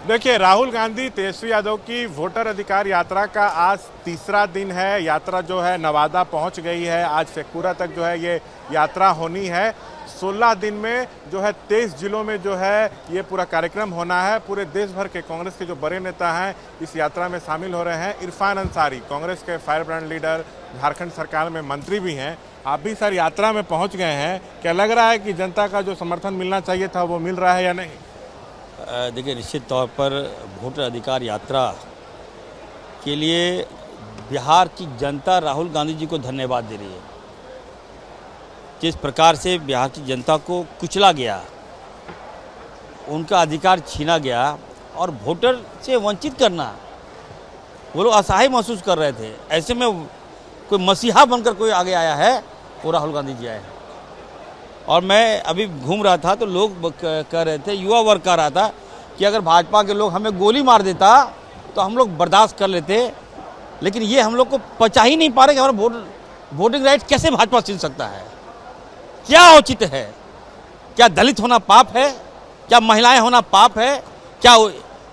देखिए, राहुल गांधी तेजस्वी यादव की वोटर अधिकार यात्रा का आज तीसरा दिन है। यात्रा जो है नवादा पहुंच गई है। आज शेखपुरा तक जो है ये यात्रा होनी है। 16 दिन में जो है 23 जिलों में जो है ये पूरा कार्यक्रम होना है। पूरे देश भर के कांग्रेस के जो बड़े नेता हैं इस यात्रा में शामिल हो रहे हैं। इरफान अंसारी कांग्रेस के फायर ब्रांड लीडर, झारखंड सरकार में मंत्री भी हैं, आप भी सर यात्रा में पहुँच गए हैं। क्या लग रहा है कि जनता का जो समर्थन मिलना चाहिए था वो मिल रहा है या नहीं? देखिए, निश्चित तौर पर वोटर अधिकार यात्रा के लिए बिहार की जनता राहुल गांधी जी को धन्यवाद दे रही है। जिस प्रकार से बिहार की जनता को कुचला गया, उनका अधिकार छीना गया और वोटर से वंचित करना, वो लोग असहाय महसूस कर रहे थे। ऐसे में कोई मसीहा बनकर कोई आगे आया है, वो राहुल गांधी जी आए हैं। और मैं अभी घूम रहा था तो लोग कह रहे थे, युवा वर्ग कह रहा था कि अगर भाजपा के लोग हमें गोली मार देता तो हम लोग बर्दाश्त कर लेते, लेकिन ये हम लोग को पचा ही नहीं पा रहे कि हमारा वोटिंग राइट कैसे भाजपा छीन सकता है। क्या औचित है? क्या दलित होना पाप है? क्या महिलाएं होना पाप है? क्या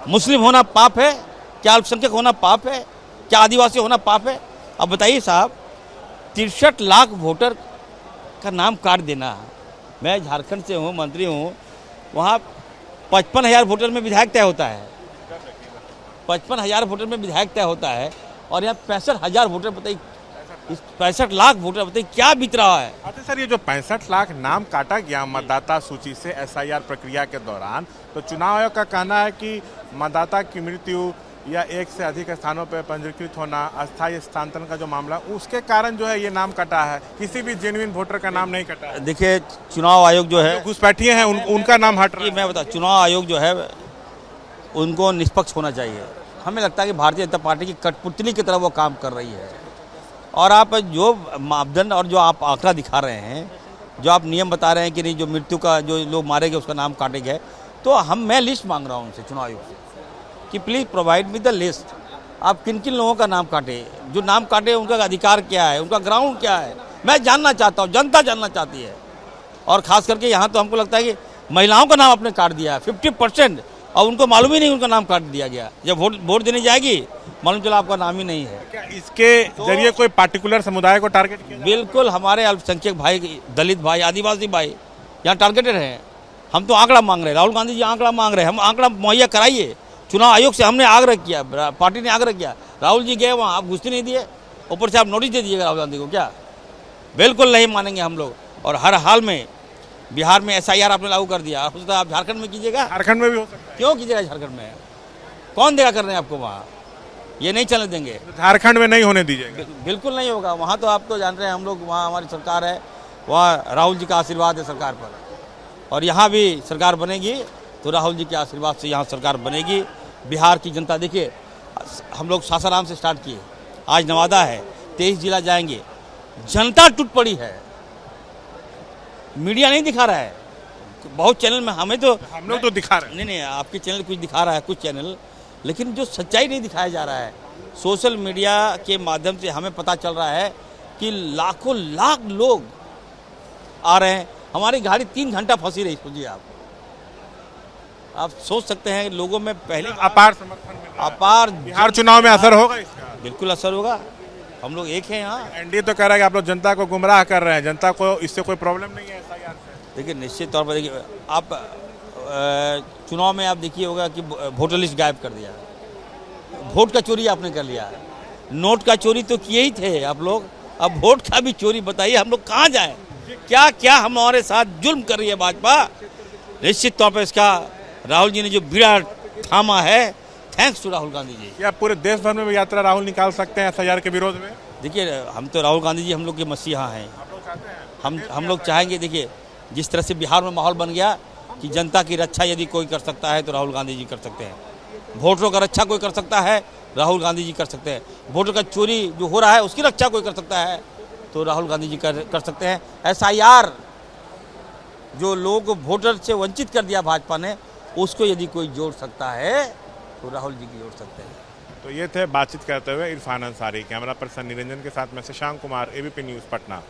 मुस्लिम होना पाप है? क्या अल्पसंख्यक होना पाप है? क्या आदिवासी होना पाप है? अब बताइए साहब, 63 लाख वोटर का नाम काट देना। मैं झारखंड से हूँ, मंत्री हूँ, वहाँ 55,000 वोटर में विधायक तय होता है। 55,000 वोटर में विधायक तय होता है और यहाँ 65,000 वोटर, बताइए, 65 लाख वोटर, बताइए क्या बीत रहा है। अच्छा सर, ये जो 65 लाख नाम काटा गया मतदाता सूची से एसआईआर प्रक्रिया के दौरान, तो चुनाव आयोग का कहना है कि मतदाता की मृत्यु या एक से अधिक स्थानों पर पंजीकृत होना, अस्थायी स्थानांतरण का जो मामला, उसके कारण जो है ये नाम कटा है, किसी भी जेन्युइन वोटर का नाम नहीं कटा है। देखिए, चुनाव आयोग जो है, घुसपैठिए हैं उनका नाम हट रहा है। मैं बता, चुनाव आयोग जो है उनको निष्पक्ष होना चाहिए। हमें लगता है कि भारतीय जनता पार्टी की कठपुतली की तरह वो काम कर रही है। और आप जो मापदंड और जो आप आंकड़ा दिखा रहे हैं, जो आप नियम बता रहे हैं कि नहीं, जो मृत्यु का जो लोग मारे गए उसका नाम काटे गए, तो मैं लिस्ट मांग रहा हूँ उनसे, चुनाव आयोग से, कि please provide me the list. आप किन किन लोगों का नाम काटे, जो नाम काटे उनका अधिकार क्या है, उनका ग्राउंड क्या है, मैं जानना चाहता हूँ, जनता जानना चाहती है। और ख़ास करके यहाँ तो हमको लगता है कि महिलाओं का नाम आपने काट दिया 50%, और उनको मालूम ही नहीं उनका नाम काट दिया गया। जब वोट देने जाएगी मालूम चला आपका नाम ही नहीं है। क्या इसके जरिए कोई पार्टिकुलर समुदाय को टारगेट किया? बिल्कुल, हमारे अल्पसंख्यक भाई, दलित भाई, आदिवासी भाई यहाँ टारगेटेड हैं। हम तो आंकड़ा मांग रहे हैं, राहुल गांधी जी आंकड़ा मांग रहे हैं, हम आंकड़ा मुहैया कराइए। चुनाव आयोग से हमने आग्रह किया, पार्टी ने आग्रह किया, राहुल जी गए वहाँ, आप घुसते नहीं दिए, ऊपर से आप नोटिस दे दीजिएगा राहुल गांधी को। क्या? बिल्कुल नहीं मानेंगे हम लोग। और हर हाल में बिहार में एसआईआर आपने लागू कर दिया, हो सकता है आप झारखंड में कीजिएगा। झारखंड में भी हो सकता है। क्यों कीजिएगा झारखंड में? कौन देगा करने आपको? वहाँ ये नहीं चलने देंगे। झारखंड में नहीं होने दीजिएगा? बिल्कुल नहीं होगा। वहाँ तो आप तो जान रहे हैं, हम लोग, वहाँ हमारी सरकार है, वहाँ राहुल जी का आशीर्वाद है सरकार पर, और यहाँ भी सरकार बनेगी तो राहुल जी के आशीर्वाद से यहाँ सरकार बनेगी। बिहार की जनता, देखिए, हम लोग सासाराम से स्टार्ट किए, आज नवादा है, 23 जिला जाएंगे। जनता टूट पड़ी है, मीडिया नहीं दिखा रहा है। बहुत चैनल में हम लोग तो दिखा रहे हैं। नहीं, आपके चैनल कुछ दिखा रहा है, कुछ चैनल, लेकिन जो सच्चाई नहीं दिखाया जा रहा है। सोशल मीडिया के माध्यम से हमें पता चल रहा है कि लाखों लाख लोग आ रहे हैं। हमारी गाड़ी 3 घंटा फंसी रही, सोचिए आप सोच सकते हैं लोगों में पहले अपार समर्थन मिल रहा है। अपार बिहार चुनाव में असर होगा इसका? बिल्कुल असर होगा। हम लोग एक हैं यहाँ। एनडीए तो कह रहा है कि आप लोग जनता को गुमराह कर रहे हैं, जनता को इससे कोई प्रॉब्लम नहीं है एसआईआर से। देखिए, निश्चित तौर पर देखिए, आप चुनाव में आप देखिए होगा कि वोटर लिस्ट गायब कर दिया, वोट का चोरी आपने कर लिया। नोट का चोरी तो किए ही थे आप लोग, अब वोट का भी चोरी। बताइए हम लोग कहाँ जाएं? क्या क्या हमारे साथ जुल्म कर रही है भाजपा। निश्चित तौर पर इसका राहुल जी ने जो बीड़ा थामा है, थैंक्स टू राहुल गांधी जी। क्या पूरे देश भर में भी यात्रा राहुल निकाल सकते हैं एसआईआर के विरोध में? देखिए, हम तो राहुल गांधी जी हम लोग के मसीहा हैं। हम लोग चाहेंगे, देखिए, जिस तरह से बिहार में माहौल बन गया कि जनता की रक्षा यदि कोई कर सकता है तो राहुल गांधी जी कर सकते हैं। वोटरों का रक्षा कोई कर सकता है, राहुल गांधी जी कर सकते हैं। वोटर का चोरी जो हो रहा है उसकी रक्षा कोई कर सकता है तो राहुल गांधी जी कर सकते हैं। एसआईआर जो लोग वोटर से वंचित कर दिया भाजपा ने, उसको यदि कोई जोड़ सकता है तो राहुल जी की जोड़ सकते हैं। तो ये थे बातचीत करते हुए इरफान अंसारी। कैमरा पर्सन निरंजन के साथ मैं शशांक कुमार, एबीपी न्यूज़ पटना।